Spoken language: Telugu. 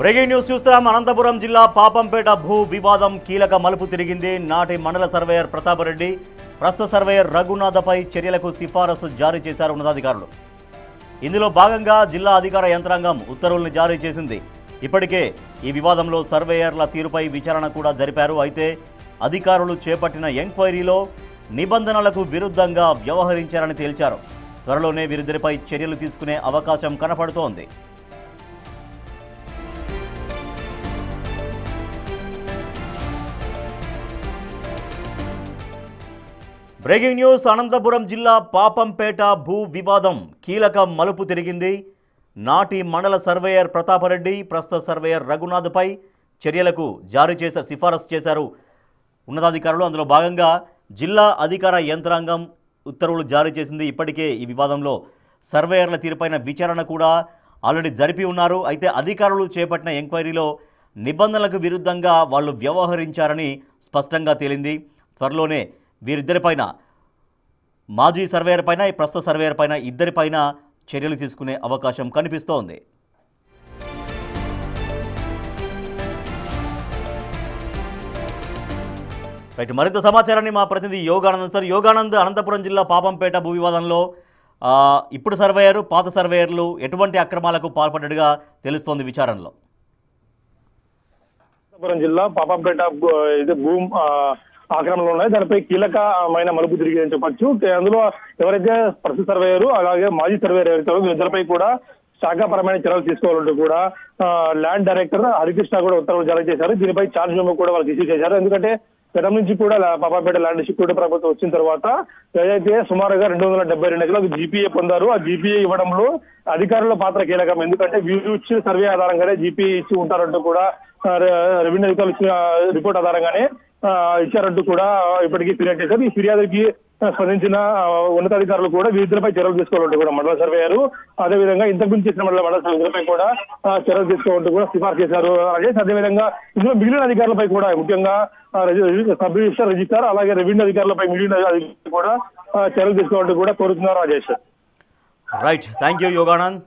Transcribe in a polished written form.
బ్రేకింగ్ న్యూస్ చూస్తున్నాం. అనంతపురం జిల్లా పాపంపేట భూ వివాదం కీలక మలుపు తిరిగింది. నాటి మండల సర్వేయర్ ప్రతాపరెడ్డి ప్రస్తుత సర్వేయర్ రఘునాథపై చర్యలకు సిఫారసు జారీ చేశారు ఉన్నతాధికారులు. ఇందులో భాగంగా జిల్లా అధికార యంత్రాంగం ఉత్తర్వులను జారీ చేసింది. ఇప్పటికే ఈ వివాదంలో సర్వేయర్ల తీరుపై విచారణ కూడా జరిపారు. అయితే అధికారులు చేపట్టిన ఎంక్వైరీలో నిబంధనలకు విరుద్ధంగా వ్యవహరించారని తేల్చారు. త్వరలోనే వీరిద్దరిపై చర్యలు తీసుకునే అవకాశం కనపడుతోంది. Breaking news. అనంతపురం జిల్లా పాపంపేట భూ వివాదం కీలక మలుపు తిరిగింది. నాటి మండల సర్వేయర్ ప్రతాపరెడ్డి ప్రస్తుత సర్వేయర్ రఘునాథ్పై చర్యలకు సిఫారసు చేశారు ఉన్నతాధికారులు. అందులో భాగంగా జిల్లా అధికార యంత్రాంగం ఉత్తర్వులు జారీ చేసింది. ఇప్పటికే ఈ వివాదంలో సర్వేయర్ల తీరుపైన విచారణ కూడా ఆల్రెడీ జరిపి ఉన్నారు. అయితే అధికారులు చేపట్టిన ఎంక్వైరీలో నిబంధనలకు విరుద్ధంగా వాళ్ళు వ్యవహరించారని స్పష్టంగా తేలింది. త్వరలోనే వీరిద్దరిపైన మాజీ సర్వేయర్ పైన ప్రస్తుత సర్వేయర్ పైన ఇద్దరిపైన చర్యలు తీసుకునే అవకాశం కనిపిస్తోంది. రైట్, మరింత సమాచారాన్ని మా ప్రతినిధి యోగానంద్ సార్. యోగానంద్, అనంతపురం జిల్లా పాపంపేట భూ వివాదంలో ఇప్పుడు సర్వేయరు పాత సర్వేయర్లు ఎటువంటి అక్రమాలకు పాల్పడ్డట్టుగా తెలుస్తోంది విచారణలో? అనంతపురం జిల్లా పాపంపేట భూమి ఆక్రమణలు ఉన్నాయి. దానిపై కీలకమైన మలుపు తిరిగి చెప్పొచ్చు. అందులో ఎవరైతే ప్రస్తుత సర్వేయరు అలాగే మాజీ సర్వేయర్ ఎవరైతే ఇద్దరిపై కూడా శాఖాపరమైన చర్యలు తీసుకోవాలంటూ కూడా ల్యాండ్ డైరెక్టర్ హరికృష్ణ కూడా ఉత్తర్వులు జారీ చేశారు. దీనిపై ఛార్జ్ మెమో కూడా వాళ్ళకి ఇష్యూ చేశారు. ఎందుకంటే గతం నుంచి కూడా పాపంపేట ల్యాండ్ సెక్యూరిటీ ప్రభుత్వం వచ్చిన తర్వాత ఏదైతే సుమారుగా 272 ఎకరాలకు జీపీఏ పొందారు. ఆ జీపీఏ ఇవ్వడంలో అధికారుల పాత్ర కీలకం. ఎందుకంటే వీరు ఇచ్చిన సర్వే ఆధారంగానే జీపీఏ ఇచ్చి ఉంటారంటూ కూడా రెవెన్యూ అధికారులు ఇచ్చిన రిపోర్ట్ ఆధారంగానే ఇచ్చారంటూ కూడా ఇప్పటికీ ఫిర్యాదు చేశారు. ఈ ఫిర్యాదుకి స్పందించిన ఉన్నతాధికారులు కూడా వీరిద్దరిపై చర్యలు తీసుకోవాలంటూ కూడా మండల సర్వేయరు అదేవిధంగా ఇంతకుముందు చేసిన మండల సర్వేపై కూడా చర్యలు తీసుకోవాలంటూ కూడా సిఫార్సు చేశారు. అదేవిధంగా ఇందులో మిగిలిన అధికారులపై కూడా ముఖ్యంగా సబ్ రిజిస్టర్ అలాగే రెవెన్యూ అధికారులపై మిగిలిన అధికారులు కూడా చర్యలు తీసుకోవాలంటూ కూడా కోరుతున్నారు. Rajesh. Right, thank you Yoganand.